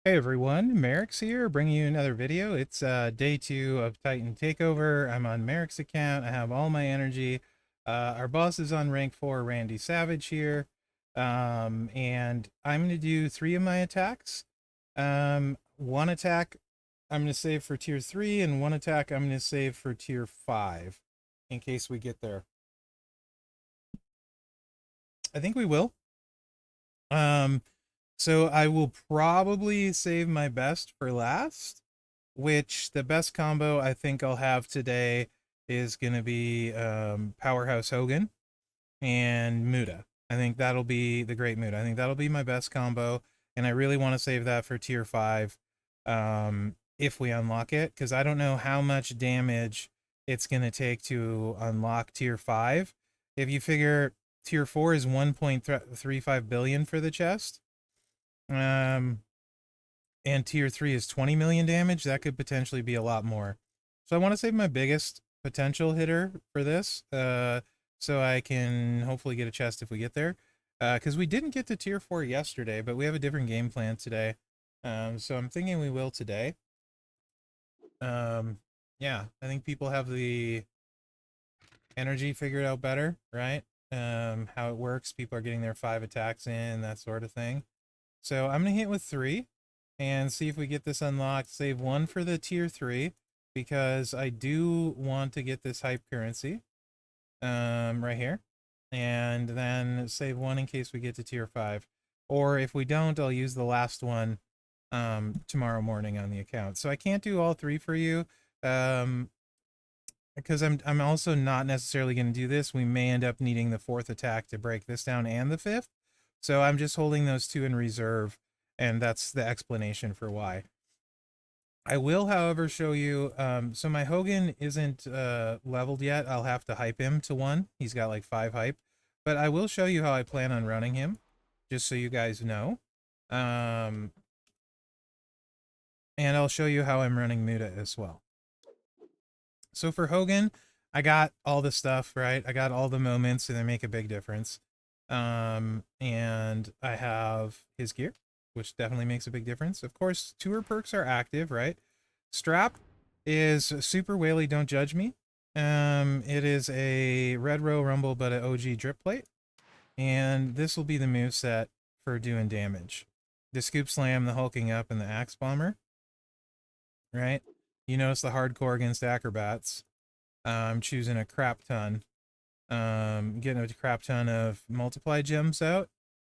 Hey everyone, Mherex here, bringing you another video. It's day 2 of Titan Takeover. I'm on Mherex account. I have all my energy. Our boss is on rank 4, Randy Savage here. And I'm going to do 3 of my attacks. One attack I'm going to save for tier 3, and one attack I'm going to save for tier 5, in case we get there. I think we will. Um, so I will probably save my best for last, which the best combo I think I'll have today is going to be Powerhouse Hogan and Muda. I think that'll be the Great Muda. I think that'll be my best combo, and I really want to save that for tier 5 if we unlock it, because I don't know how much damage it's going to take to unlock tier 5. If you figure tier 4 is 1.35 billion for the chest, um, and tier 3 is 20 million damage, that could potentially be a lot more. So I want to save my biggest potential hitter for this, so I can hopefully get a chest if we get there. Because we didn't get to tier 4 yesterday, but we have a different game plan today. So I'm thinking we will today. Yeah, I think people have the energy figured out better, right? How it works. People are getting their 5 attacks in, that sort of thing. So I'm going to hit with 3 and see if we get this unlocked. Save 1 for the tier 3 because I do want to get this hype currency right here. And then save 1 in case we get to tier 5. Or if we don't, I'll use the last one tomorrow morning on the account. So I can't do all 3 for you. Because I'm also not necessarily going to do this. We may end up needing the 4th attack to break this down and the 5th. So I'm just holding those 2 in reserve, and that's the explanation for why. I will, however, show you, so my Hogan isn't leveled yet. I'll have to hype him to 1. He's got like 5 hype. But I will show you how I plan on running him, just so you guys know. And I'll show you how I'm running Muda as well. So for Hogan, I got all the stuff, right? I got all the moments, and they make a big difference. And I have his gear, which definitely makes a big difference. Of course, tour perks are active, right? Strap is Super Whaley, Don't Judge Me. It is a Red Row Rumble, but an OG drip plate. And this will be the moveset for doing damage. The Scoop Slam, the Hulking Up, and the Axe Bomber, right? You notice the hardcore against acrobats. I'm choosing a crap ton. Getting a crap ton of multiply gems out,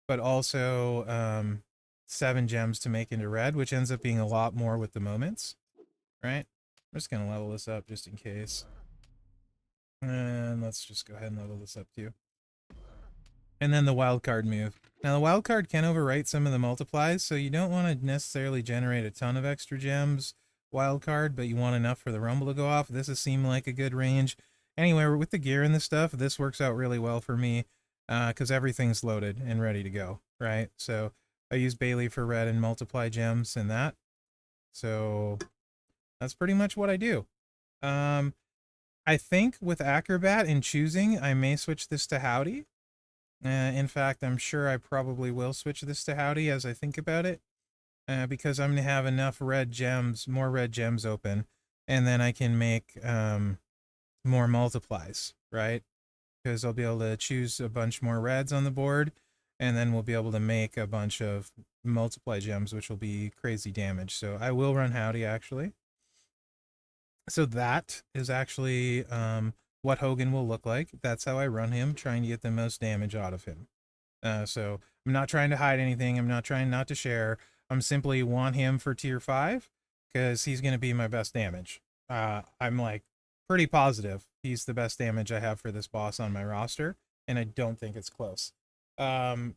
but also 7 gems to make into red, which ends up being a lot more with the moments, right? I'm just going to level this up just in case. And let's just go ahead and level this up too. And then the wild card move. Now the wild card can overwrite some of the multiplies, so you don't want to necessarily generate a ton of extra gems wild card, but you want enough for the rumble to go off. This has seemed like a good range. Anyway, with the gear and the stuff, this works out really well for me because everything's loaded and ready to go, right? So I use Bailey for red and multiply gems and that. So that's pretty much what I do. I think with Acrobat and choosing, I may switch this to Howdy. In fact, I'm sure I probably will switch this to Howdy as I think about it. Because I'm going to have enough red gems, more red gems open, and then I can make more multiplies, right? Because I'll be able to choose a bunch more reds on the board, and then we'll be able to make a bunch of multiply gems, which will be crazy damage. So I will run Howdy, actually. So that is actually what Hogan will look like. That's how I run him, trying to get the most damage out of him. So I'm not trying to hide anything. I'm not trying not to share. I'm simply want him for tier 5 because he's going to be my best damage. I'm like pretty positive he's the best damage I have for this boss on my roster, and I don't think it's close. All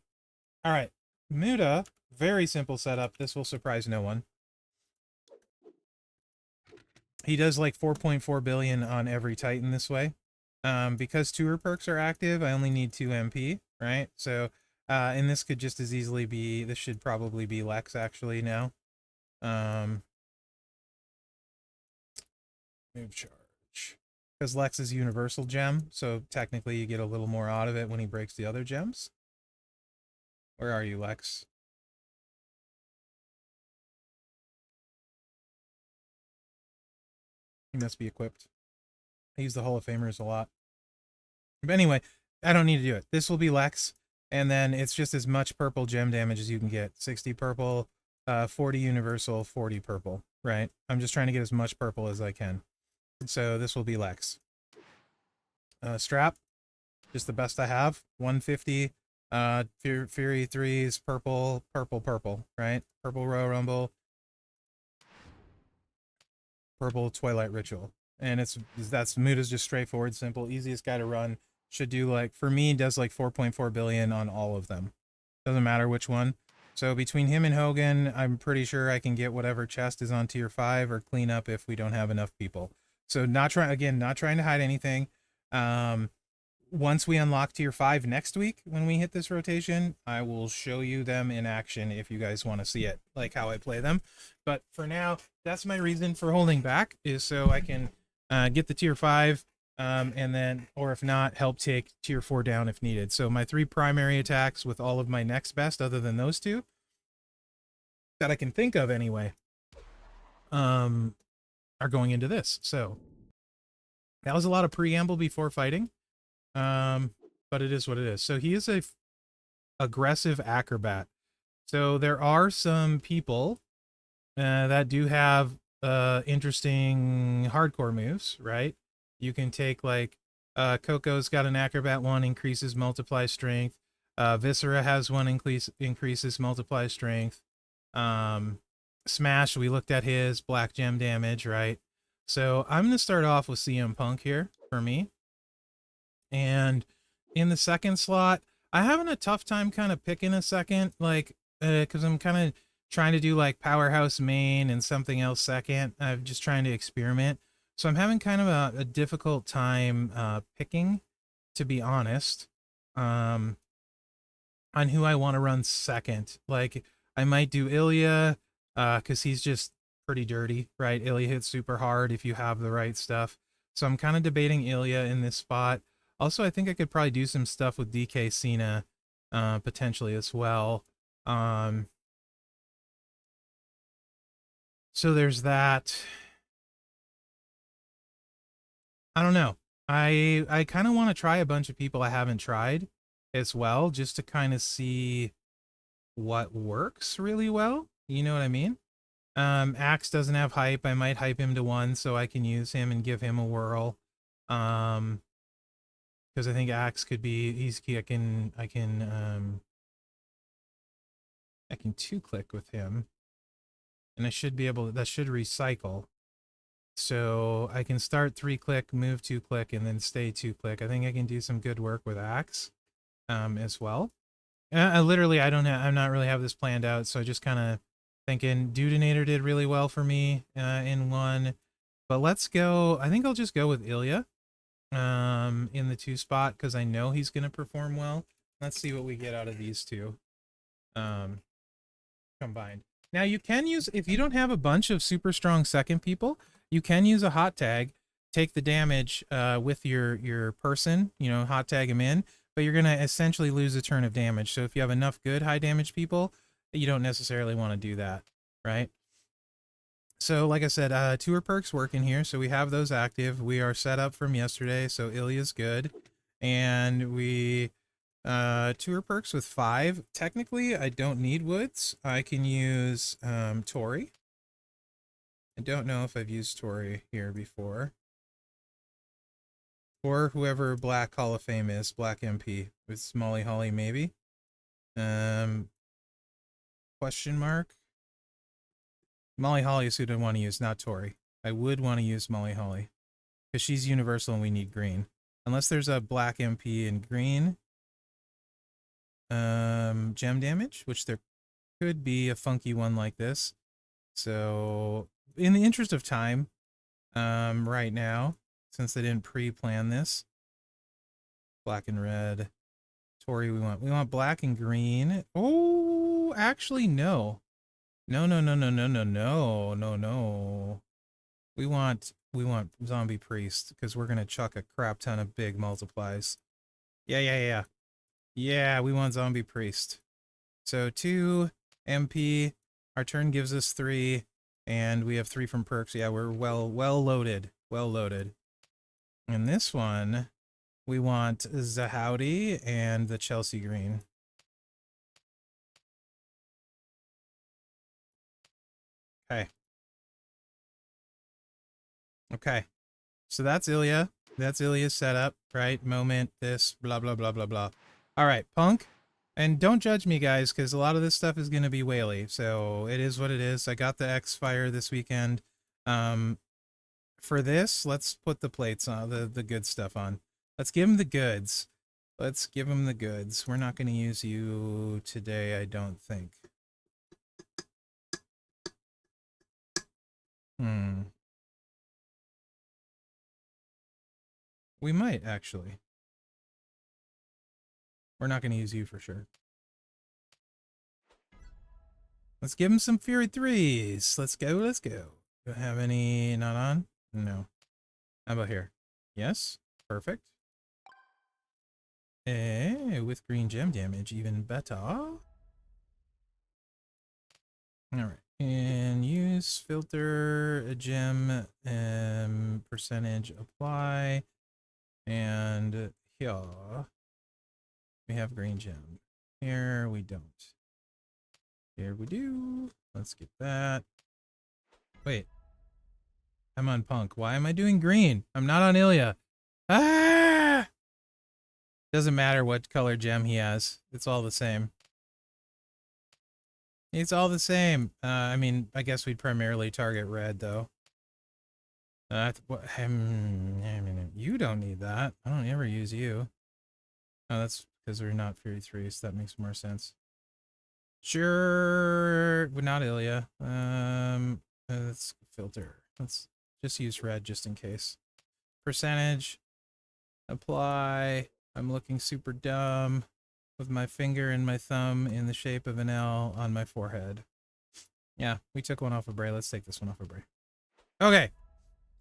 right. Muda, very simple setup. This will surprise no one. He does like 4.4 billion on every Titan this way. Because tour perks are active, I only need 2 MP, right? So, and this could just as easily be, this should probably be Lex actually now. Move charge. Because Lex is universal gem, so technically you get a little more out of it when he breaks the other gems. Where are you, Lex? He must be equipped. I use the Hall of Famers a lot. But anyway, I don't need to do it. This will be Lex, and then it's just as much purple gem damage as you can get. 60 purple, 40 universal, 40 purple, right? I'm just trying to get as much purple as I can. So this will be Lex. Strap, just the best I have. 150, Fury 3s, purple, purple, purple, right? Purple Royal Rumble, purple Twilight Ritual. And that's mood is just straightforward, simple, easiest guy to run. Should do like, for me, does like 4.4 billion on all of them. Doesn't matter which one. So between him and Hogan, I'm pretty sure I can get whatever chest is on tier 5 or clean up if we don't have enough people. So not trying to hide anything. Once we unlock tier 5 next week, when we hit this rotation, I will show you them in action if you guys want to see it, like how I play them. But for now, that's my reason for holding back, is so I can get the tier 5, and then, or if not, help take tier 4 down if needed. So my 3 primary attacks with all of my next best, other than those 2, that I can think of anyway, are going into this. So that was a lot of preamble before fighting. But it is what it is. So he is a aggressive acrobat. So there are some people that do have interesting hardcore moves, right? You can take like Coco's got an acrobat 1, increases multiply strength. Viscera has one, increases multiply strength. Smash, we looked at his black gem damage, right? So I'm going to start off with CM Punk here for me. And in the second slot, I'm having a tough time kind of picking a second, like, because I'm kind of trying to do like Powerhouse main and something else second. I'm just trying to experiment. So I'm having kind of a difficult time picking, to be honest, on who I want to run second. Like, I might do Ilia, because he's just pretty dirty, right? Ilia hits super hard if you have the right stuff. So I'm kind of debating Ilia in this spot. Also, I think I could probably do some stuff with DK Cena, potentially as well. So there's that. I don't know. I kind of want to try a bunch of people I haven't tried as well, just to kind of see what works really well. You know what I mean? Axe doesn't have hype. I might hype him to 1 so I can use him and give him a whirl. Because I think Axe could be, I can 2-click with him, and I should be able to, that should recycle. So I can start 3-click, move 2-click, and then stay 2-click. I think I can do some good work with Axe, as well. I'm not really have this planned out, so I just kind of thinking Dudinator did really well for me in 1. But let's go, I think I'll just go with Ilia in the 2 spot, because I know he's going to perform well. Let's see what we get out of these 2 combined. Now you can use, if you don't have a bunch of super strong second people, you can use a hot tag, take the damage with your person, you know, hot tag him in, but you're going to essentially lose a turn of damage. So if you have enough good high damage people, you don't necessarily want to do that, right? So like I said, tour perks working here. So we have those active. We are set up from yesterday. So Ilia's good. And we, tour perks with 5. Technically, I don't need Woods. I can use, Tori. I don't know if I've used Tori here before. Or whoever Black Hall of Fame is, Black MP. With Molly Holly, maybe. Question mark. Molly Holly is who I want to use, not Tori. I would want to use Molly Holly, because she's universal and we need green. Unless there's a black MP in green. Gem damage, which there could be a funky one like this. So, in the interest of time, right now, since they didn't pre-plan this, black and red. Tori, we want black and green. Oh, actually, no. No. We want zombie priest, because we're gonna chuck a crap ton of big multiplies. Yeah. Yeah, we want zombie priest. So 2 MP. Our turn gives us 3, and we have 3 from perks. Yeah, we're well loaded. well loaded. And this one, we want Zahowdy and the Chelsea green. Okay. Okay. So that's Ilia. That's Ilia's setup, right? Moment, this, blah, blah, blah, blah, blah. All right, Punk. And don't judge me, guys, because a lot of this stuff is going to be whaley. So it is what it is. I got the X-Fire this weekend. For this, let's put the plates on, the good stuff on. Let's give him the goods. Let's give him the goods. We're not going to use you today, I don't think. We might, actually. We're not going to use you for sure. Let's give him some Fury 3s. Let's go, let's go. Do I have any not on? No. How about here? Yes? Perfect. With green gem damage, even better. Alright. And use filter, a gem, percentage apply. And here we have green gem. Here we don't. Here we do. Let's get that. Wait. I'm on Punk. Why am I doing green? I'm not on Ilia. Ah! Doesn't matter what color gem he has. It's all the same. It's all the same. I mean, I guess we'd primarily target red, though. You don't need that. I don't ever use you. Oh, that's because we're not Fury 3, so that makes more sense. Sure, we're not Ilia. Let's filter. Let's just use red just in case. Percentage. Apply. I'm looking super dumb with my finger and my thumb in the shape of an L on my forehead. Yeah, we took one off of Bray. Let's take this one off of Bray. Okay.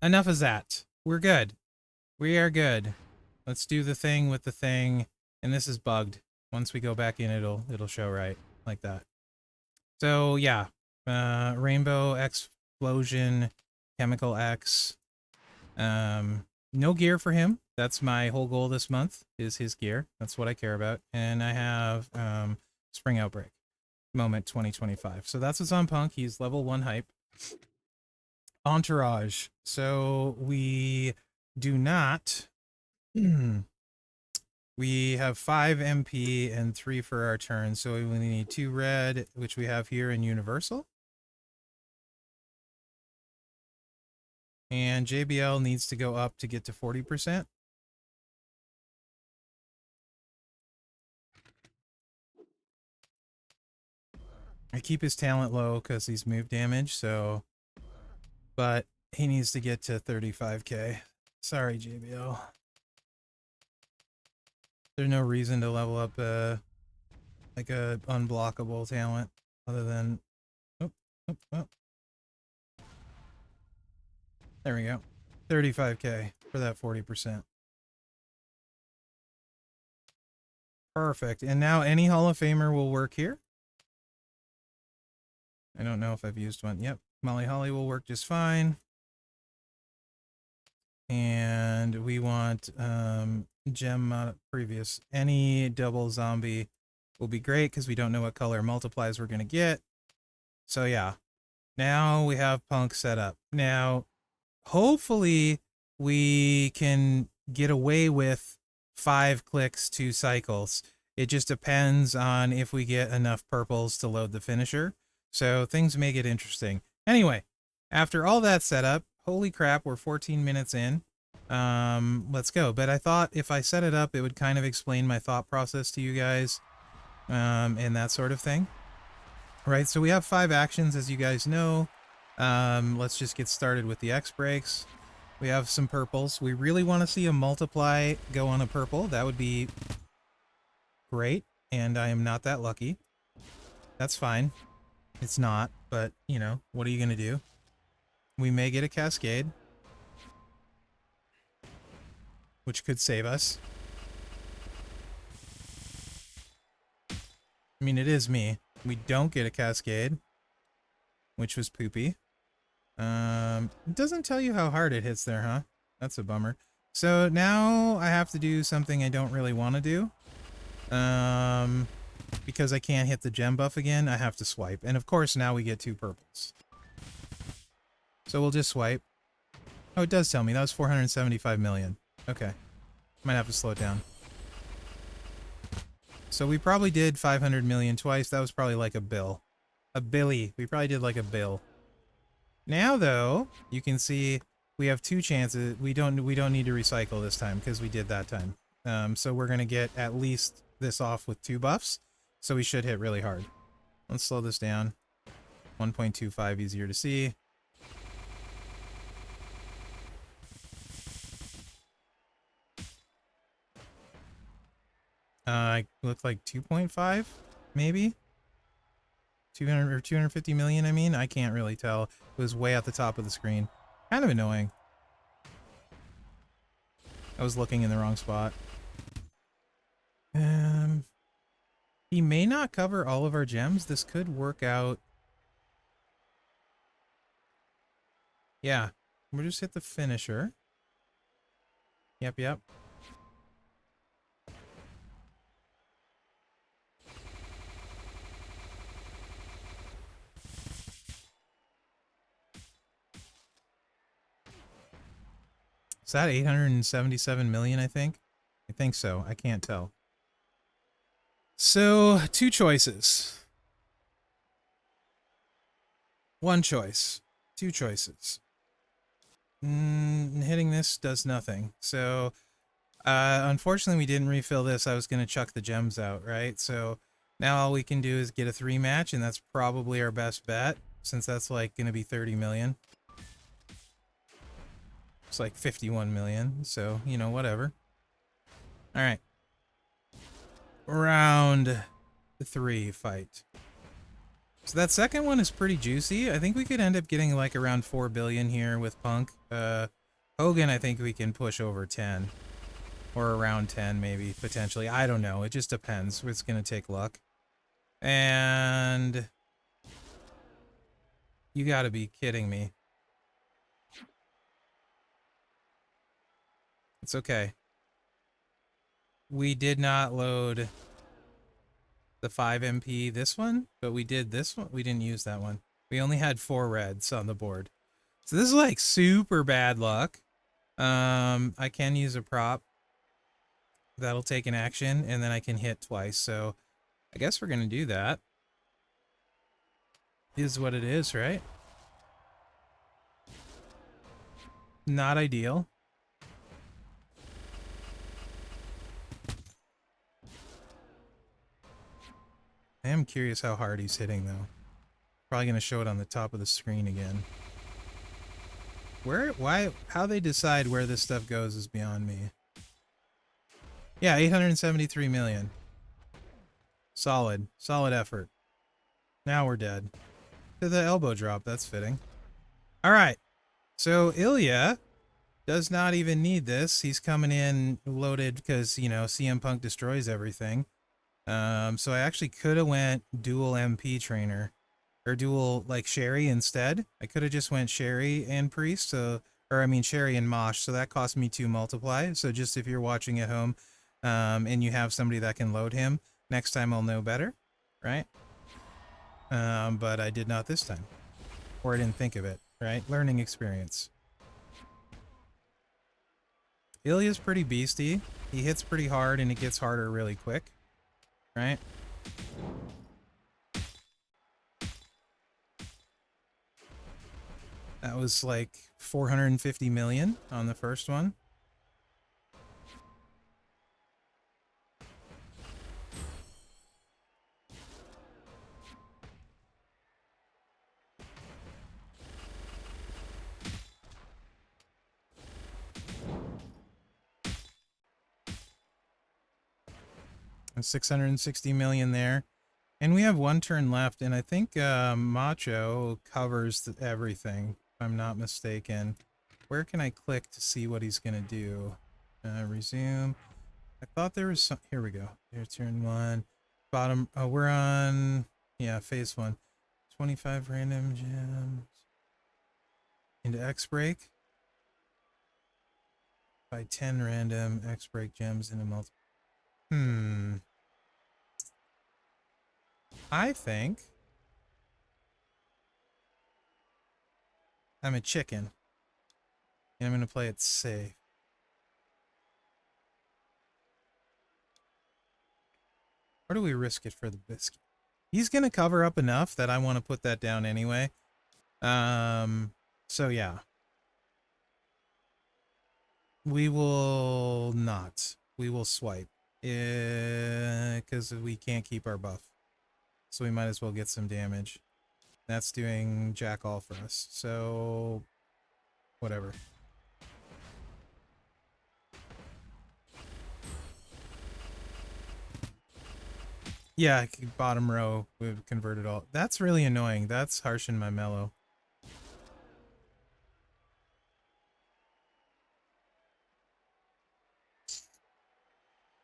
Enough of that. We're good. We are good. Let's do the thing with the thing. And this is bugged. Once we go back in, it'll show right. Like that. So, yeah. Rainbow, Explosion, Chemical X. No gear for him. That's my whole goal this month, is his gear. That's what I care about. And I have Spring Outbreak. Moment 2025. So that's what's on Punk. He's level 1 hype. Entourage. So we do not... we have 5 MP and 3 for our turn. So we only need 2 red, which we have here in Universal. And JBL needs to go up to get to 40%. I keep his talent low because he's move damage, so... But he needs to get to 35k. Sorry, JBL. There's no reason to level up like a unblockable talent other than... Oh. There we go. 35k for that 40%. Perfect. And now any Hall of Famer will work here. I don't know if I've used one. Yep. Molly Holly will work just fine. And we want gem previous. Any double zombie will be great because we don't know what color multiplies we're going to get. So yeah. Now we have Punk set up. Now, hopefully we can get away with 5 clicks, 2 cycles. It just depends on if we get enough purples to load the finisher. So things may get interesting. Anyway, after all that setup, holy crap, we're 14 minutes in. Let's go. But I thought if I set it up, it would kind of explain my thought process to you guys, and that sort of thing. Right, so we have 5 actions, as you guys know. Let's just get started with the X breaks. We have some purples. We really want to see a multiply go on a purple. That would be great, and I am not that lucky. That's fine. It's not, but, you know, what are you going to do? We may get a cascade, which could save us. I mean, it is me. We don't get a cascade, which was poopy. It doesn't tell you how hard it hits there, huh? That's a bummer. So now I have to do something I don't really want to do. Because I can't hit the gem buff again, I have to swipe. And of course now we get 2 purples. So we'll just swipe. Oh, it does tell me. That was 475 million. Okay. Might have to slow it down. So we probably did 500 million twice. That was probably like a bill. A billy. We probably did like a bill. Now though, you can see we have 2 chances. We don't need to recycle this time because we did that time. So we're gonna get at least this off with 2 buffs. So we should hit really hard. Let's slow this down. 1.25 easier to see. It looked like 2.5, maybe? 200 or 250 million, I mean? I can't really tell. It was way at the top of the screen. Kind of annoying. I was looking in the wrong spot. He may not cover all of our gems. This could work out. Yeah. We'll just hit the finisher. Yep. Is that 877 million, I think? I think so. I can't tell. So, 2 choices. 1 choice. 2 choices. Hitting this does nothing. So, unfortunately, we didn't refill this. I was going to chuck the gems out, right? So, now all we can do is get a 3 match, and that's probably our best bet, since that's like going to be 30 million. It's like 51 million, so, you know, whatever. Alright. Round 3 fight. So that second one is pretty juicy. I think we could end up getting like around 4 billion here with Punk. Hogan, I think we can push over 10. Or around 10, maybe, potentially. I don't know. It just depends. It's going to take luck. And... you gotta be kidding me. It's okay. We did not load the 5 MP this one, but we did this one. We didn't use that one. We only had 4 reds on the board. So this is like super bad luck. I can use a prop. That'll take an action, and then I can hit twice. So I guess we're gonna do that. Is what it is, right? Not ideal. I am curious how hard he's hitting, though. Probably gonna show it on the top of the screen again. How they decide where this stuff goes is beyond me. Yeah, 873 million. Solid effort. Now we're dead. To the elbow drop, that's fitting. Alright, so Ilia does not even need this. He's coming in loaded because, you know, CM Punk destroys everything. So I actually could have went dual MP trainer. Or dual, like, Sherry instead. I could have just went Sherry and Priest, so... or, I mean, Sherry and Mosh, so that cost me 2 multiply. So just if you're watching at home, and you have somebody that can load him, next time I'll know better, right? But I did not this time. Or I didn't think of it, right? Learning experience. Ilia's pretty beastie. He hits pretty hard, and it gets harder really quick, right? That was like 450 million on the first one. And 660 million there. And we have 1 turn left, and I think Macho covers everything, if I'm not mistaken. Where can I click to see what he's going to do? Resume. I thought there was some... here we go. Here's turn 1. Bottom... oh, we're on... yeah, phase 1. 25 random gems. into X-Break. By 10 random X-Break gems into multiple. I think I'm a chicken. And I'm going to play it safe. Or do we risk it for the biscuit? He's going to cover up enough that I want to put that down anyway. So yeah. We will not. We will swipe. Because we can't keep our buff. So we might as well get some damage. That's doing jack all for us. So, whatever. Yeah, bottom row, we've converted all. That's really annoying. That's harshing my mellow.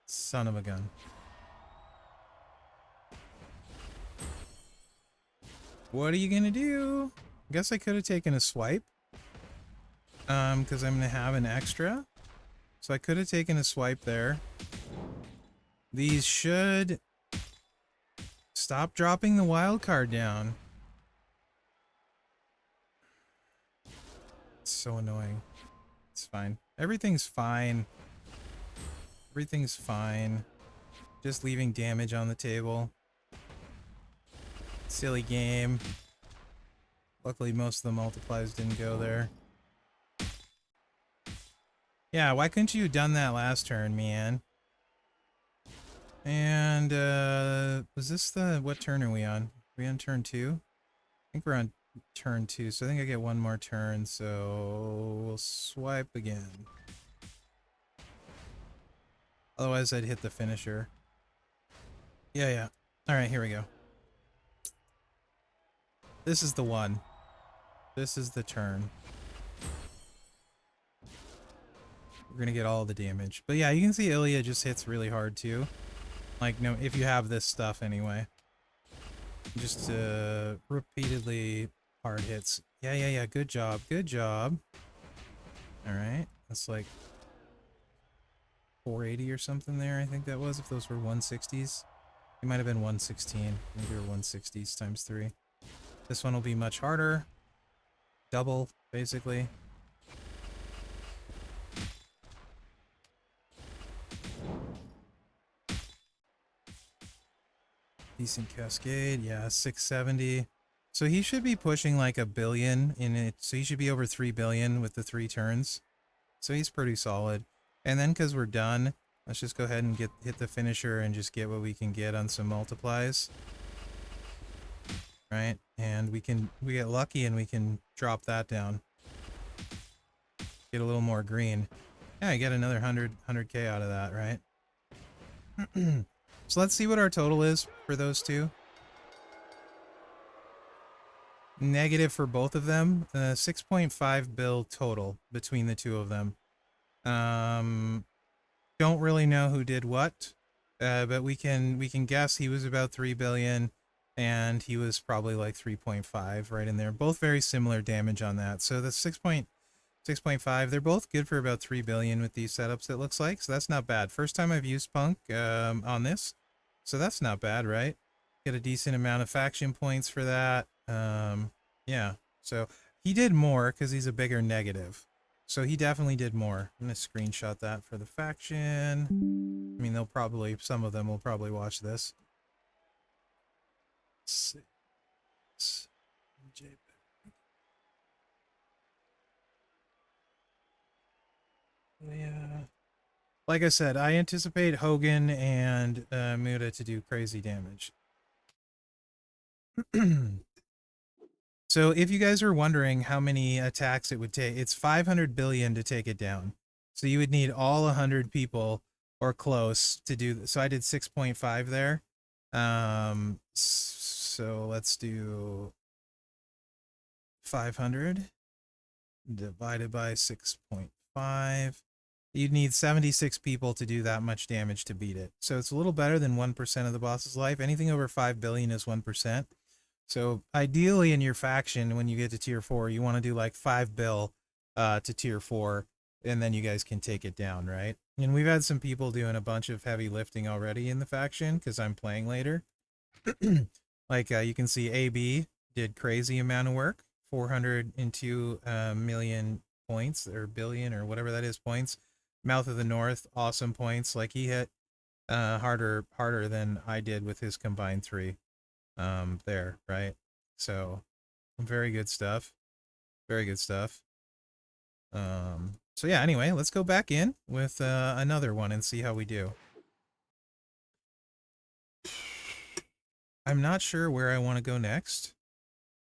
Son of a gun. What are you gonna do? I guess I could have taken a swipe. Because I'm gonna have an extra. So I could have taken a swipe there. These should stop dropping the wild card down. It's so annoying. It's fine. Everything's fine. Everything's fine. Just leaving damage on the table. Silly game. Luckily, most of the multiplies didn't go there. Yeah, why couldn't you have done that last turn, man? And, was this the... What turn are we on? Are we on turn 2? I think we're on turn 2, so I think I get one more turn, so... We'll swipe again. Otherwise, I'd hit the finisher. Yeah. Alright, here we go. This is the one. This is the turn. We're gonna get all the damage. But yeah, you can see Ilia just hits really hard too. Like, no, if you have this stuff anyway. Just repeatedly hard hits. Yeah. Good job. Good job. Alright. That's like 480 or something there, I think that was, if those were 160s. It might have been 116. Maybe they were 160s times 3. This one will be much harder. Double, basically. Decent cascade, yeah, 670. So he should be pushing like 1 billion in it. So he should be over 3 billion with the 3 turns. So he's pretty solid. And then because we're done, let's just go ahead and hit the finisher and just get what we can get on some multiplies. Right? And we get lucky and we can drop that down. Get a little more green. Yeah, I get another 100k out of that, right? So let's see what our total is for those two. Negative for both of them. 6.5 bill total between the two of them. Don't really know who did what, but we can guess he was about 3 billion and he was probably like 3.5 right in there. Both very similar damage on that. So the 6.5, they're both good for about 3 billion with these setups, it looks like. So that's not bad. First time I've used Punk on this. So that's not bad, right? Get a decent amount of faction points for that. Yeah. So he did more because he's a bigger negative. So he definitely did more. I'm going to screenshot that for the faction. I mean, some of them will probably watch this. Yeah. Like I said, I anticipate Hogan and Muda to do crazy damage. So if you guys are wondering how many attacks it would take, it's 500 billion to take it down. So you would need all 100 people or close to do this. So I did 6.5 there. So let's do 500 divided by 6.5. You'd need 76 people to do that much damage to beat it. So it's a little better than 1% of the boss's life. Anything over 5 billion is 1%. So ideally in your faction, when you get to tier 4, you want to do like 5 bill to tier 4, and then you guys can take it down, right? And we've had some people doing a bunch of heavy lifting already in the faction because I'm playing later. Like you can see AB did crazy amount of work, 402 million points or billion or whatever that is points. Mouth of the North, awesome points. Like he hit harder than I did with his combined 3 there, right? So very good stuff. Very good stuff. So yeah, anyway, let's go back in with another one and see how we do. I'm not sure where I want to go next.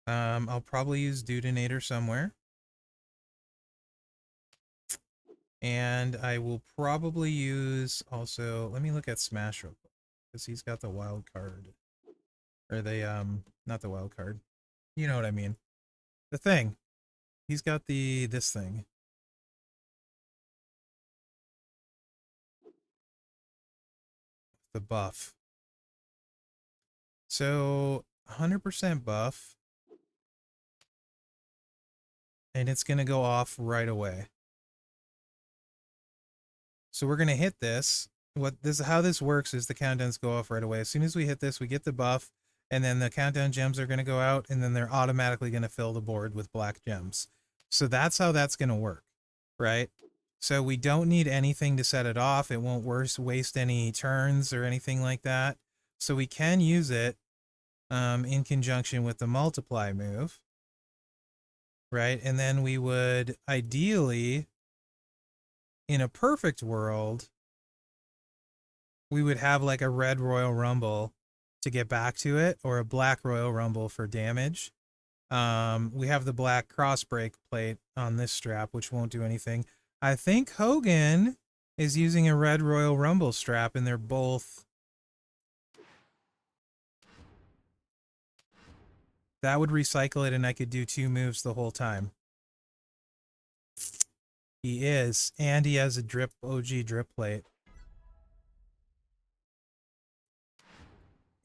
I'll probably use Dudinator somewhere. And I will probably use also, let me look at Smash real quick, because he's got the wild card. Or the, not the wild card. You know what I mean. The thing. He's got this thing. The buff. So, 100% buff. And it's going to go off right away. So we're going to hit this. How this works is the countdowns go off right away. As soon as we hit this, we get the buff, and then the countdown gems are going to go out, and then they're automatically going to fill the board with black gems. So that's how that's going to work, right? So we don't need anything to set it off. It won't waste any turns or anything like that. So we can use it in conjunction with the multiply move, right? And then we would ideally, in a perfect world, we would have like a red Royal Rumble to get back to it, or a black Royal Rumble for damage. We have the black crossbreak plate on this strap, which won't do anything. I think Hogan is using a red Royal Rumble strap, and they're both... That would recycle it, and I could do 2 moves the whole time. He is, and he has a OG drip plate.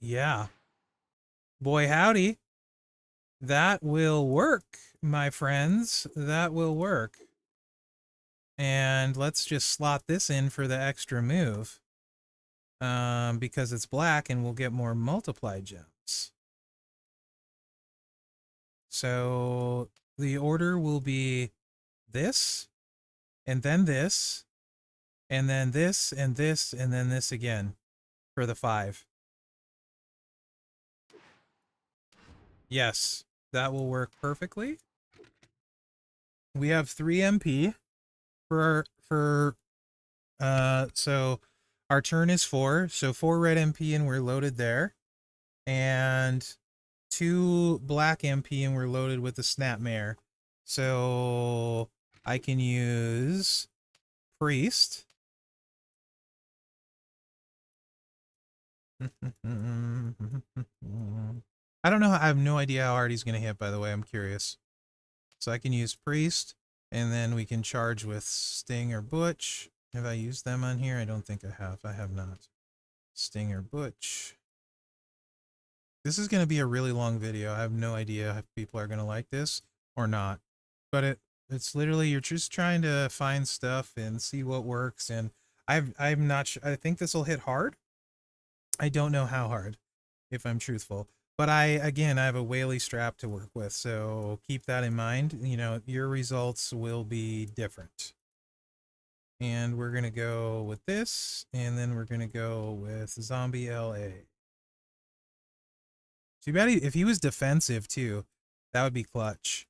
Yeah. Boy, howdy. That will work, my friends. That will work. And let's just slot this in for the extra move. Because it's black and we'll get more multiply gems. So the order will be this, and then this, and then this, and this, and then this again for the 5. Yes, that will work perfectly. We have 3 MP so our turn is 4, so 4 red MP and we're loaded there, and 2 black MP and we're loaded with the Snapmare. So I can use Priest. I don't know. I have no idea how hard he's going to hit, by the way. I'm curious. So I can use Priest, and then we can charge with Sting or Butch. Have I used them on here? I don't think I have. I have not. Sting or Butch. This is going to be a really long video. I have no idea if people are going to like this or not. But it's literally, you're just trying to find stuff and see what works. And I'm not sure. I think this will hit hard. I don't know how hard, if I'm truthful. But again, I have a Whaley strap to work with, so keep that in mind. You know, your results will be different. And we're going to go with this, and then we're going to go with Zombie LA. Too bad if he was defensive, too. That would be clutch.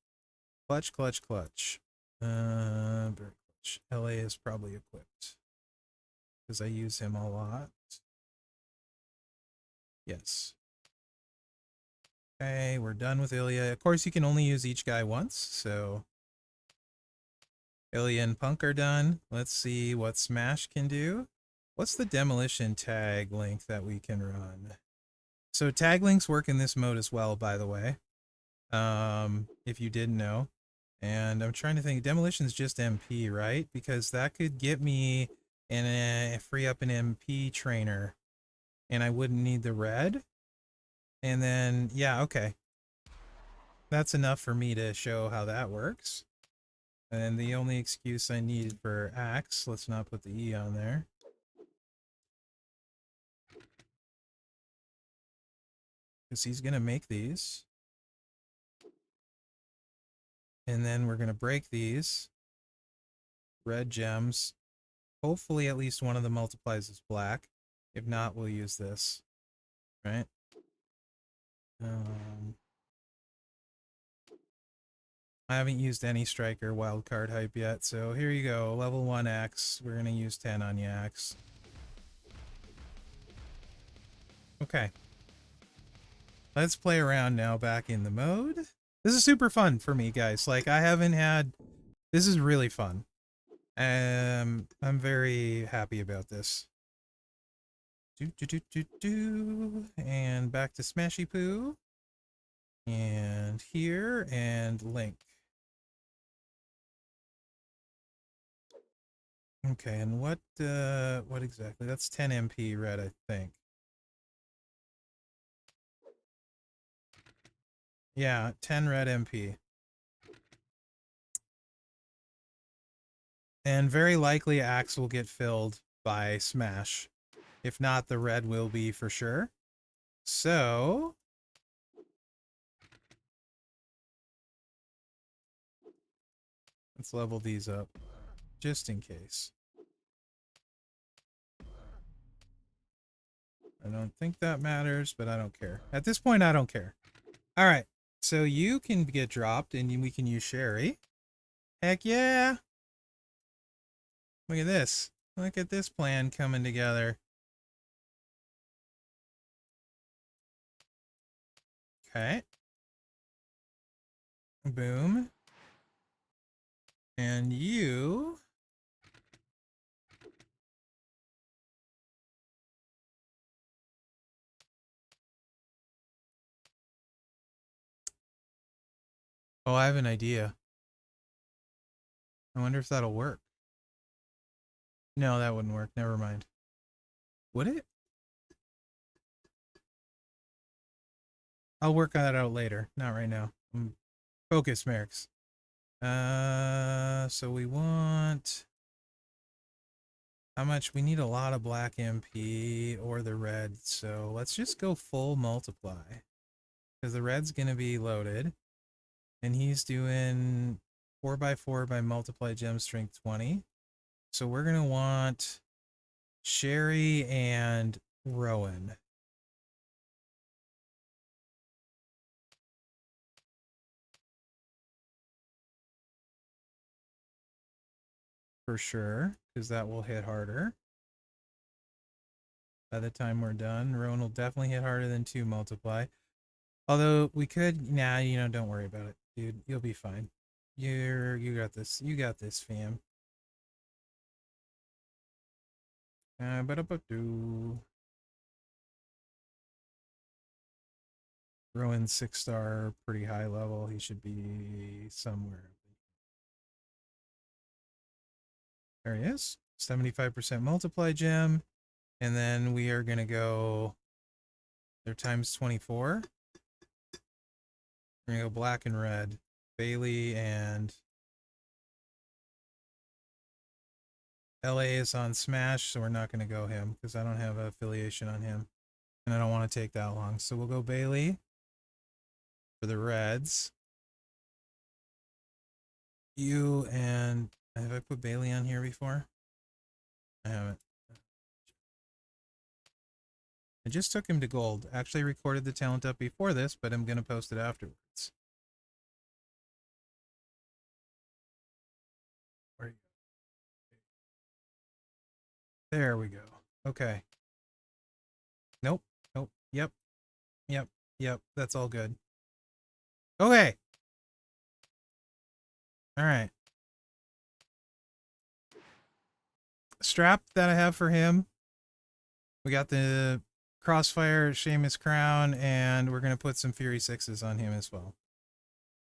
Clutch, clutch, clutch. Very clutch. LA is probably equipped, because I use him a lot. Yes. Okay, we're done with Ilia. Of course, you can only use each guy once, so Ilia and Punk are done. Let's see what Smash can do. What's the demolition tag link that we can run? So tag links work in this mode as well, by the way, if you didn't know. And I'm trying to think, demolition's just MP, right? Because that could get me free up an MP trainer, and I wouldn't need the red. And then, yeah, okay. that's enough for me to show how that works. And the only excuse I need for axe, let's not put the E on there. Because he's going to make these. And then we're going to break these red gems. Hopefully at least one of them multiplies as black. If not, we'll use this. Right? I haven't used any striker wildcard hype yet, so here you go. Level 1 X. We're going to use 10 on the axe. Okay. Let's play around now back in the mode. This is super fun for me, guys. Like, I haven't had... This is really fun. I'm very happy about this. And back to Smashy Poo. And here, and Link. Okay, and what exactly? That's 10 MP red, I think. Yeah, 10 red MP. And very likely axe will get filled by smash. If not, the red will be for sure. So... let's level these up, just in case. I don't think that matters, but I don't care. At this point, I don't care. Alright, so you can get dropped, and we can use Sherry. Heck yeah! Look at this. Look at this plan coming together. Okay. Boom. And you... oh, I have an idea. I wonder if that'll work. No, that wouldn't work. Never mind. Would it? I'll work that out later. Not right now. Focus, Mherex. So we want... how much? We need a lot of black MP or the red. So let's just go full multiply. Because the red's going to be loaded. And he's doing 4x4 by multiply gem strength 20. So we're going to want Sherry and Rowan. For sure, because that will hit harder. By the time we're done, Rowan will definitely hit harder than 2 multiply. Although we could, nah, you know, don't worry about it, dude. You'll be fine. You got this. You got this, fam. Rowan's 6-star, pretty high level. He should be somewhere. There he is. 75% multiply gem. And then we are going to go... they're times 24. We're going to go black and red. Bailey and... LA is on Smash, so we're not going to go him, because I don't have an affiliation on him. And I don't want to take that long. So we'll go Bailey for the Reds. You and... have I put Bailey on here before? I haven't. I just took him to gold. Actually recorded the talent up before this, but I'm going to post it afterwards. Where are you? There we go. Okay. Nope. Nope. Yep. Yep. Yep. That's all good. Okay. All right. Strap that I have for him. We got the Crossfire, Seamus Crown, and we're going to put some Fury 6s on him as well.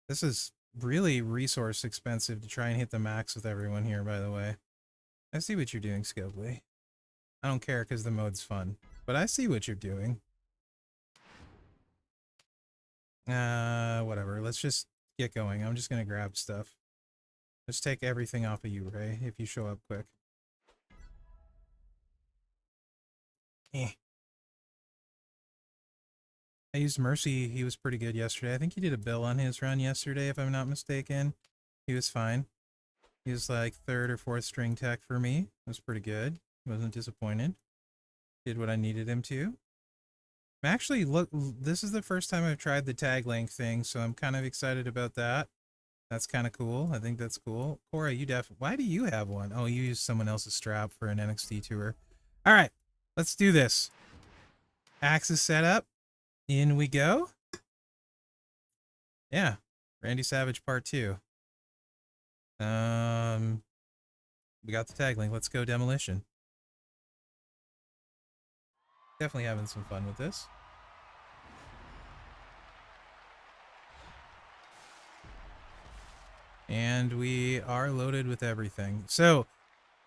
This is really resource expensive to try and hit the max with everyone here, by the way. I see what you're doing, Scopely. I don't care because the mode's fun, but I see what you're doing. Whatever. Let's just get going. I'm just gonna grab stuff. Just take everything off of you, Ray, if you show up quick. Eh. I used Mercy. He was pretty good yesterday. I think he did a bill on his run yesterday, if I'm not mistaken. He was fine. He was like 3rd or 4th string tech for me. It was pretty good. Wasn't disappointed. Did what I needed him to. Actually, look, this is the first time I've tried the tag length thing, so I'm kind of excited about that. That's kind of cool. I think that's cool. Cora, you why do you have one? Oh, you used someone else's strap for an NXT tour. All right, let's do this. Axis set up. In we go. Yeah, Randy Savage Part 2. We got the tag link. Let's go demolition. Definitely having some fun with this. And we are loaded with everything. So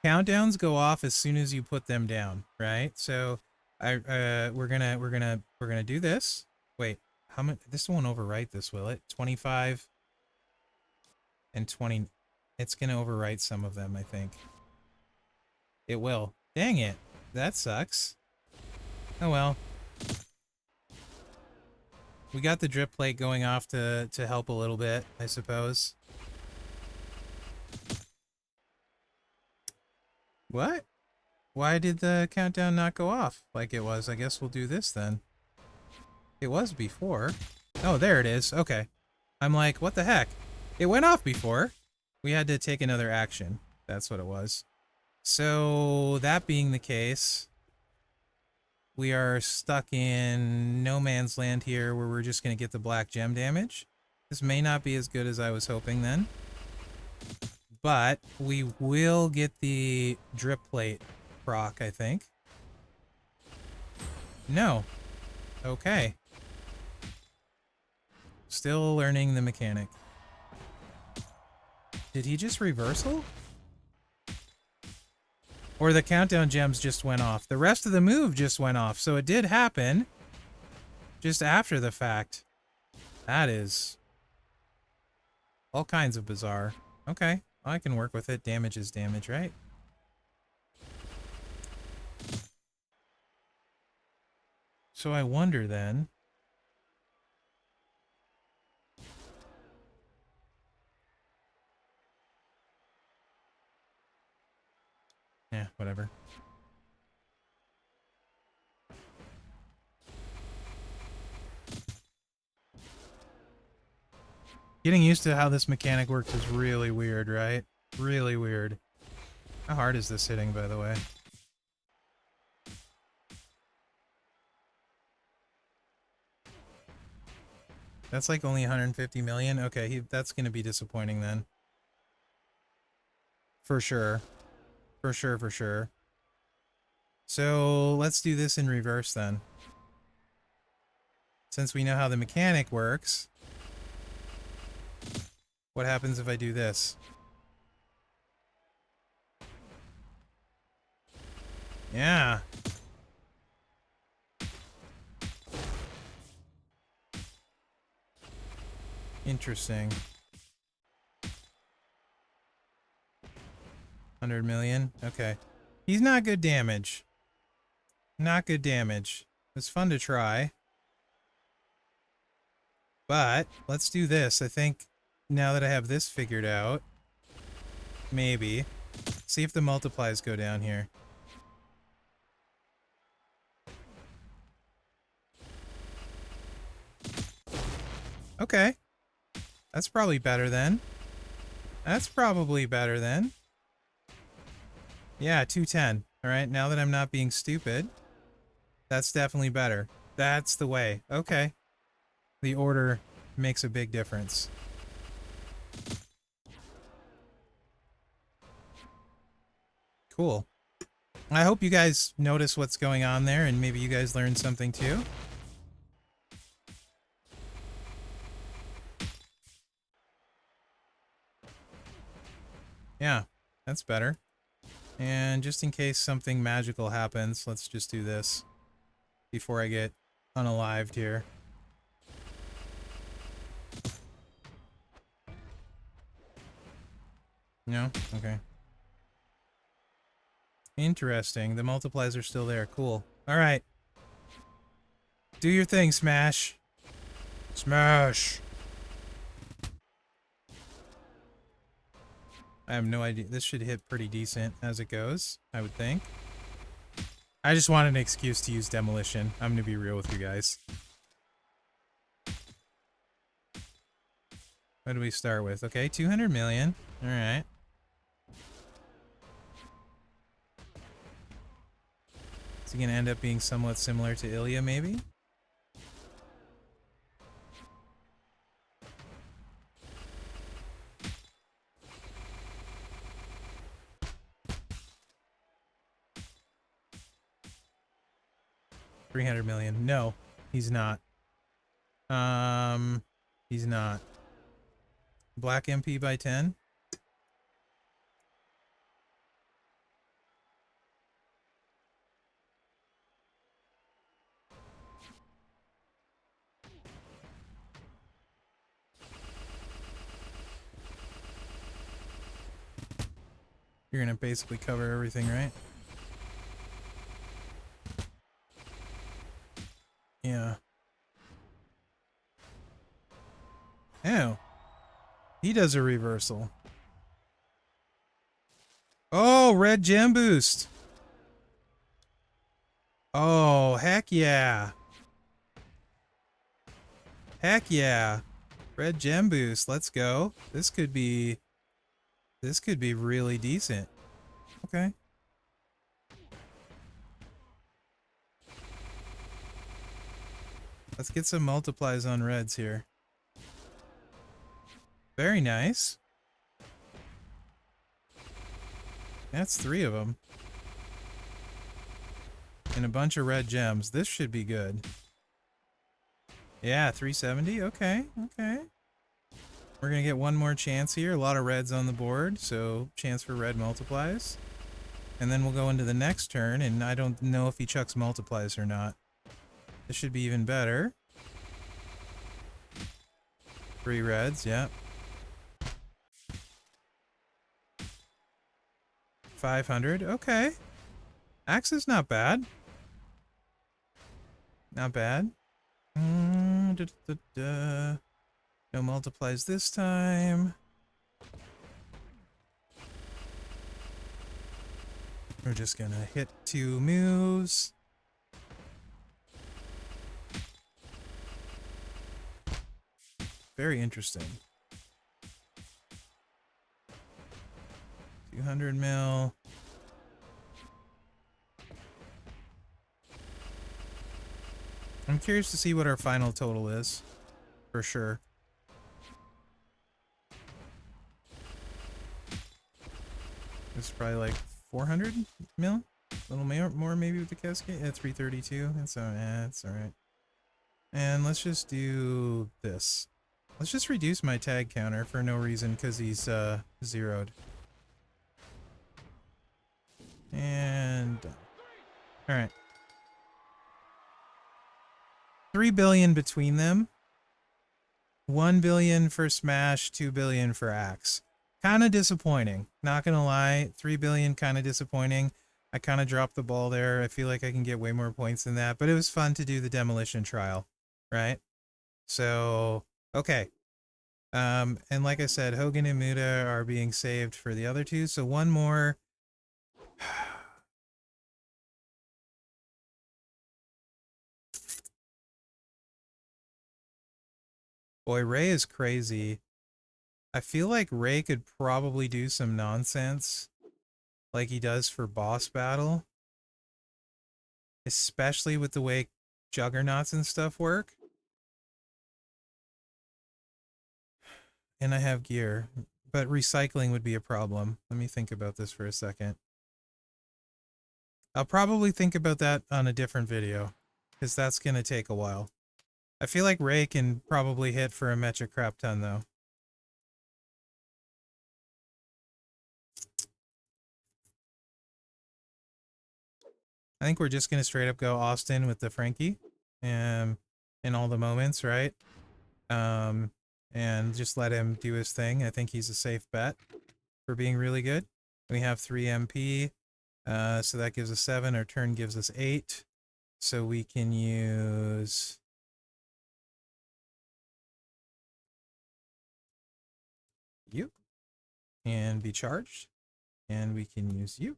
countdowns go off as soon as you put them down, right? So we're gonna do this. Wait, how much? This won't overwrite this, will it? 25 and 20. It's gonna overwrite some of them, I think. It will. Dang it. That sucks. Oh well. We got the drip plate going off to help a little bit, I suppose. What? Why did the countdown not go off like it was? I guess we'll do this then. It was before. Oh, there it is. Okay. I'm like, what the heck? It went off before. We had to take another action. That's what it was. So, that being the case, we are stuck in no man's land here where we're just going to get the black gem damage. This may not be as good as I was hoping then. But we will get the drip plate proc, I think. No. Okay. Still learning the mechanic. Did he just reversal? Or the countdown gems just went off. The rest of the move just went off. So it did happen just after the fact. That is all kinds of bizarre. Okay. I can work with it. Damage is damage, right? So I wonder then. Yeah, whatever. Getting used to how this mechanic works is really weird, right? Really weird. How hard is this hitting, by the way? That's like only 150 million? Okay, that's going to be disappointing then. For sure. For sure, for sure. So, let's do this in reverse then. Since we know how the mechanic works, what happens if I do this? Yeah. Interesting. 100 million? Okay. He's not good damage. Not good damage. It's fun to try. But, let's do this. I think now that I have this figured out, maybe. See if the multiplies go down here. Okay. That's probably better then. That's probably better then. Yeah, 210. Alright, now that I'm not being stupid, that's definitely better. That's the way. Okay. The order makes a big difference. Cool. I hope you guys notice what's going on there, and maybe you guys learned something too. Yeah, that's better. And just in case something magical happens, let's just do this before I get unalived here. No? Okay. Interesting. The multiplies are still there. Cool. Alright. Do your thing, Smash. Smash! I have no idea. This should hit pretty decent as it goes, I would think. I just want an excuse to use demolition. I'm gonna be real with you guys. What do we start with? Okay, 200 million. Alright. Is he gonna end up being somewhat similar to Ilia, maybe? $300 million. No, he's not. He's not. Black MP by 10? You're gonna basically cover everything, right? Yeah. Oh. He does a reversal. Oh, red gem boost. Oh, heck yeah. Heck yeah. Red gem boost. Let's go. This could be really decent. Okay. Let's get some multiplies on reds here. Very nice. That's 3 of them. And a bunch of red gems. This should be good. Yeah, 370. Okay, okay. We're going to get one more chance here. A lot of reds on the board, so chance for red multiplies. And then we'll go into the next turn, and I don't know if he chucks multiplies or not. This should be even better. 3 reds, yeah. 500, okay. Axe is not bad. Not bad. No multiplies this time. We're just gonna hit 2 moves. Very interesting. 200 mil. I'm curious to see what our final total is, for sure. It's probably like 400 mil? A little more maybe with the cascade? Yeah, 332. That's alright. And let's just do this. Let's just reduce my tag counter for no reason because he's zeroed. And done. Alright. 3 billion between them. 1 billion for Smash, 2 billion for Axe. Kind of disappointing. Not gonna lie. 3 billion kind of disappointing. I kind of dropped the ball there. I feel like I can get way more points than that. But it was fun to do the demolition trial. Right? So, okay. And like I said, Hogan and Muda are being saved for the other two. So one more. Boy, Ray is crazy. I feel like Ray could probably do some nonsense like he does for boss battle. Especially with the way juggernauts and stuff work. And I have gear. But recycling would be a problem. Let me think about this for a second. I'll probably think about that on a different video. Because that's going to take a while. I feel like Ray can probably hit for a metric crap ton, though. I think we're just going to straight up go Austin with the Frankie. In all the moments, right? And just let him do his thing. I think he's a safe bet. for being really good. We have 3 MP, so that gives us 7. Our turn gives us 8. So we can use you and be charged. And we can use you.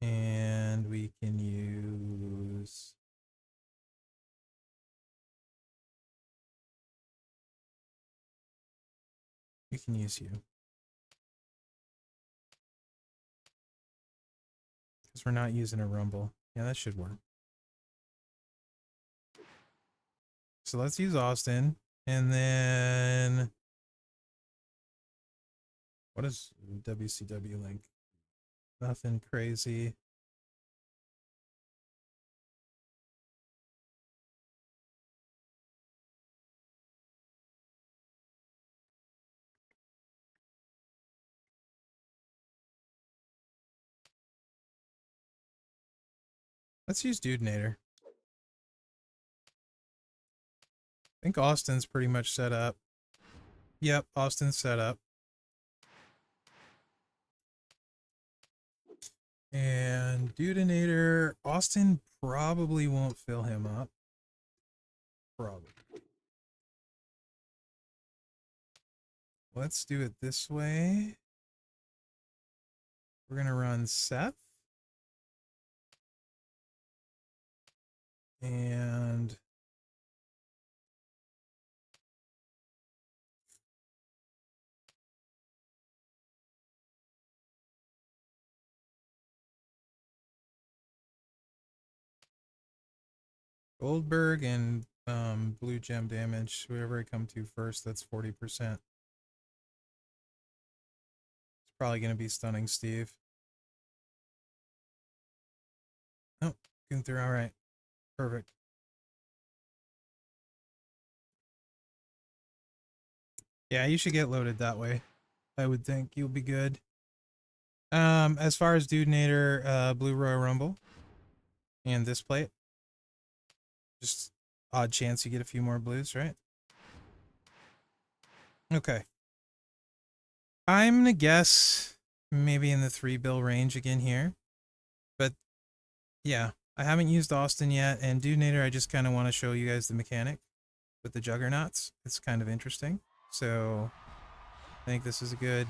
And we can use... We can use you. Because we're not using a rumble. Yeah, that should work. So let's use Austin. And then... What is WCW link? Nothing crazy. Let's use Dudenator. I think Austin's pretty much set up. Yep, Austin's set up. And Dudenator, Austin probably won't fill him up. Probably. Let's do it this way. We're going to run Seth. And Goldberg and blue gem damage. Whoever I come to first, that's 40%. It's probably going to be Stunning Steve. Oh, Gunther, all right. Perfect. Yeah, you should get loaded that way. I would think you'll be good. As far as Dudenator, Blue Royal Rumble and this plate, just odd chance you get a few more blues, right? Okay. I'm gonna guess maybe in the 3 bill range again here. But yeah, I haven't used Austin yet, and Dudenator, I just kind of want to show you guys the mechanic with the juggernauts. It's kind of interesting. So I think this is a good...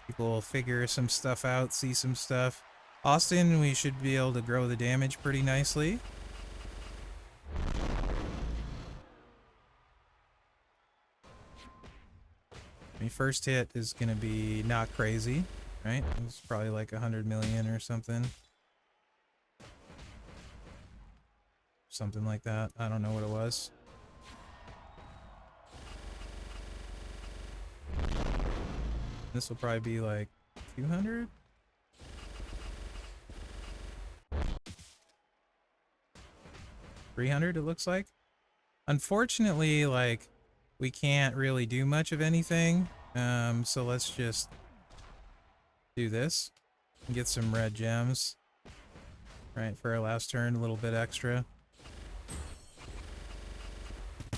People will figure some stuff out, see some stuff. Austin, we should be able to grow the damage pretty nicely. My first hit is going to be not crazy, right? It's probably like 100 million or something. Something like that. I don't know what it was. This will probably be like 200? $300 it looks like. Unfortunately, like, we can't really do much of anything. So let's just do this and get some red gems. Right, for our last turn, a little bit extra.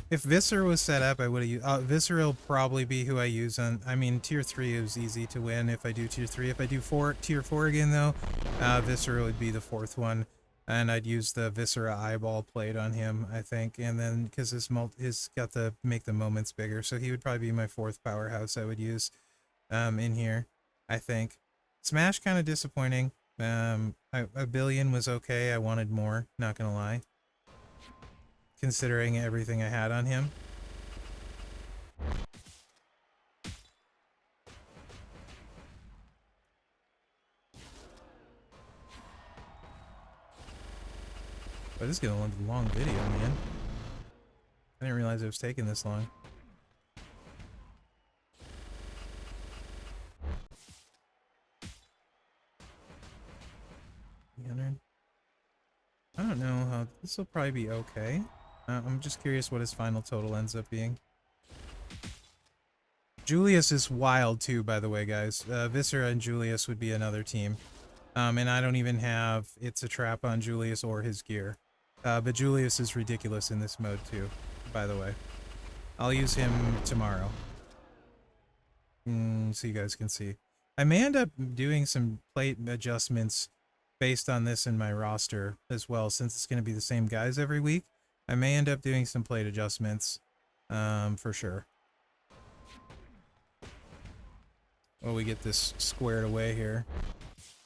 If Viscera was set up, I would have used... Viscera will probably be who I use on... I mean, tier 3 is easy to win if I do tier 3. If I do tier 4 again, though, Viscera would be the 4th one. And I'd use the Viscera eyeball plate on him, I think. And then, because his got to make the moments bigger. So he would probably be my 4th powerhouse I would use in here, I think. Smash kind of disappointing. A billion was okay. I wanted more, not gonna lie, considering everything I had on him. But this is gonna be a long video, man. I didn't realize it was taking this long. I don't know how this will probably be okay. I'm just curious what his final total ends up being. Julius is wild too, by the way, guys. Viscera and Julius would be another team. And I don't even have It's a Trap on Julius or his gear. But Julius is ridiculous in this mode too, by the way. I'll use him tomorrow. So you guys can see. I may end up doing some plate adjustments based on this in my roster as well, since it's going to be the same guys every week. I may end up doing some plate adjustments for sure. Well, we get this squared away here.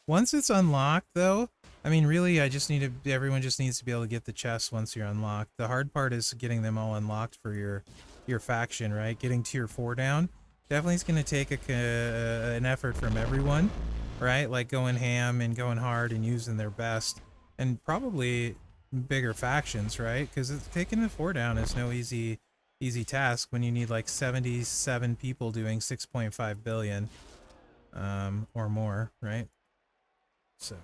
Once it's unlocked, though, I mean, really, everyone just needs to be able to get the chest once you're unlocked. The hard part is getting them all unlocked for your faction, right? Getting tier 4 down definitely is going to take an effort from everyone, right? Like going ham and going hard and using their best, and probably bigger factions, right? Because taking the 4 down is no easy task when you need like 77 people doing 6.5 billion or more, right? So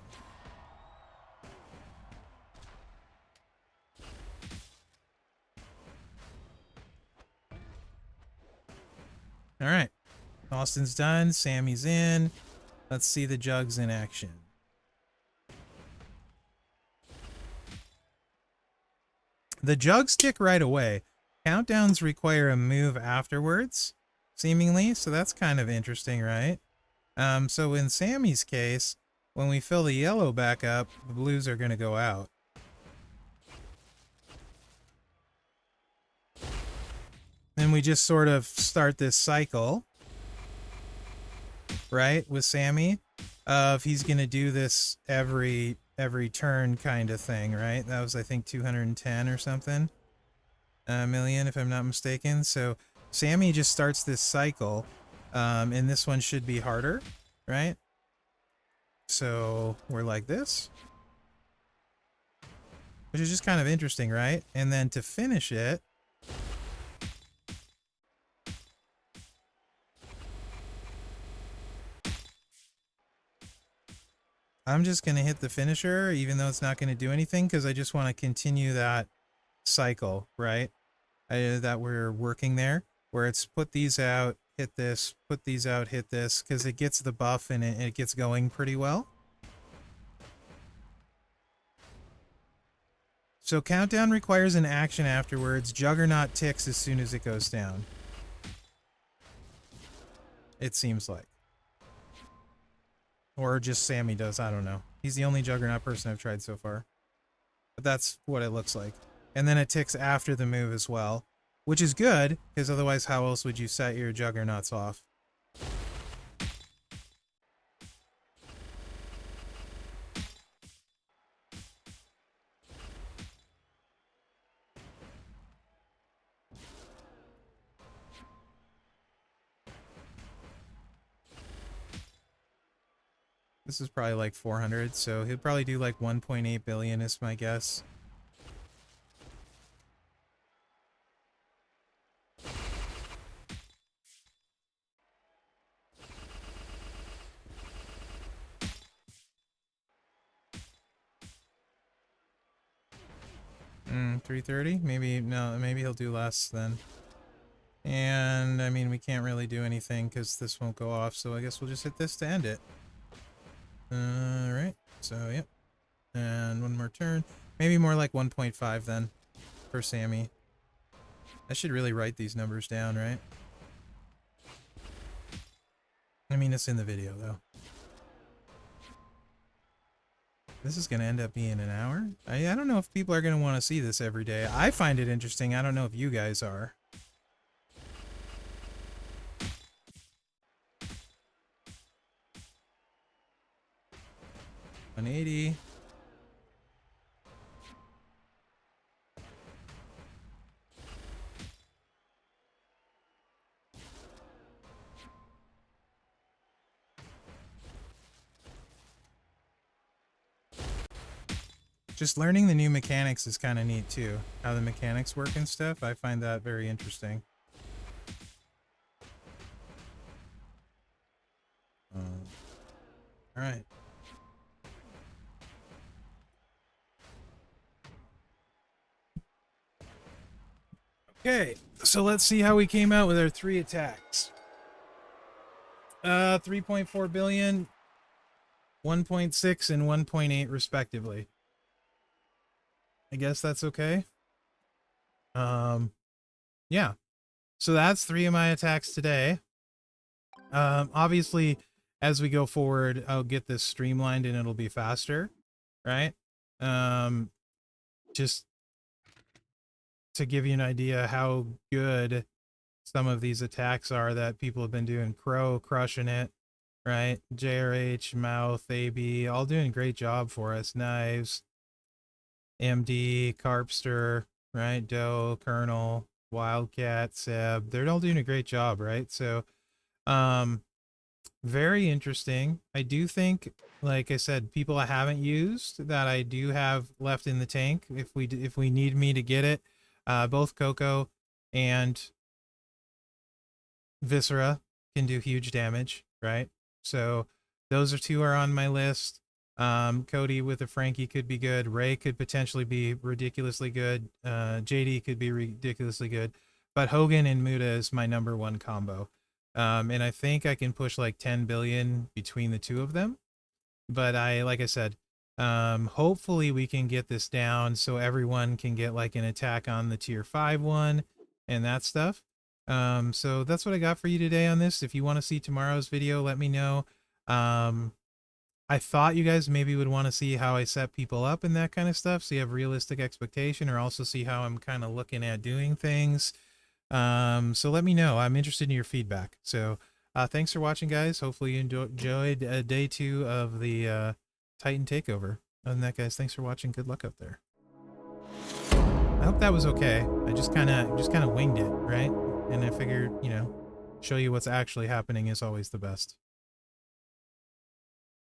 all right, Austin's done, Sammy's in. Let's see the jugs in action. The jugs tick right away. Countdowns require a move afterwards, seemingly, so that's kind of interesting, right? So in Sammy's case, when we fill the yellow back up, the blues are going to go out. Then we just sort of start this cycle, right, with Sammy, of he's going to do this every turn kind of thing, right? That was, I think, 210 or something million, if I'm not mistaken. So Sammy just starts this cycle, and this one should be harder, right? So we're like this, which is just kind of interesting, right? And then to finish it, I'm just going to hit the finisher, even though it's not going to do anything, because I just want to continue that cycle, right? That we're working there, where it's put these out, hit this, put these out, hit this, because it gets the buff and it gets going pretty well. So countdown requires an action afterwards. Juggernaut ticks as soon as it goes down. It seems like. Or just Sammy does, I don't know. He's the only Juggernaut person I've tried so far. But that's what it looks like. And then it ticks after the move as well, which is good, because otherwise how else would you set your Juggernauts off? This is probably like 400, so he'll probably do like 1.8 billion is my guess. Hmm, 330? Maybe, no, maybe he'll do less then. And, I mean, we can't really do anything because this won't go off, so I guess we'll just hit this to end it. Alright, so, yep. And one more turn. Maybe more like 1.5 then, for Sammy. I should really write these numbers down, right? I mean, it's in the video, though. This is going to end up being an hour? I don't know if people are going to want to see this every day. I find it interesting. I don't know if you guys are. $180. Just learning the new mechanics is kind of neat too. How the mechanics work and stuff. I find that very interesting. All right. Okay, so let's see how we came out with our 3 attacks. 3.4 billion, 1.6 and 1.8 respectively. I guess that's okay. Yeah. So that's 3 of my attacks today. Obviously as we go forward, I'll get this streamlined and it'll be faster, right? Just to give you an idea how good some of these attacks are that people have been doing. Crow crushing it, right? JRH, Mouth, AB, all doing a great job for us. Knives, MD, Carpster, right? Doe, Colonel, Wildcat, Seb, they're all doing a great job, right? So, very interesting. I do think, like I said, people I haven't used that I do have left in the tank if we need me to get it. Both Coco and Viscera can do huge damage, right? So those are two are on my list. Cody with a Frankie could be good. Ray could potentially be ridiculously good. JD could be ridiculously good. But Hogan and Muda is my #1 combo. And I think I can push like 10 billion between the two of them. But like I said, hopefully we can get this down so everyone can get like an attack on the tier 5 one and that stuff. So that's what I got for you today on this. If you want to see tomorrow's video, let me know. I thought you guys maybe would want to see how I set people up and that kind of stuff, so you have realistic expectation, or also see how I'm kind of looking at doing things. So let me know. I'm interested in your feedback. So thanks for watching, guys. Hopefully you enjoyed day 2 of the Titan Takeover. Other than that, guys, thanks for watching. Good luck up there. I hope that was okay. I just kind of winged it, right? And I figured, you know, show you what's actually happening is always the best.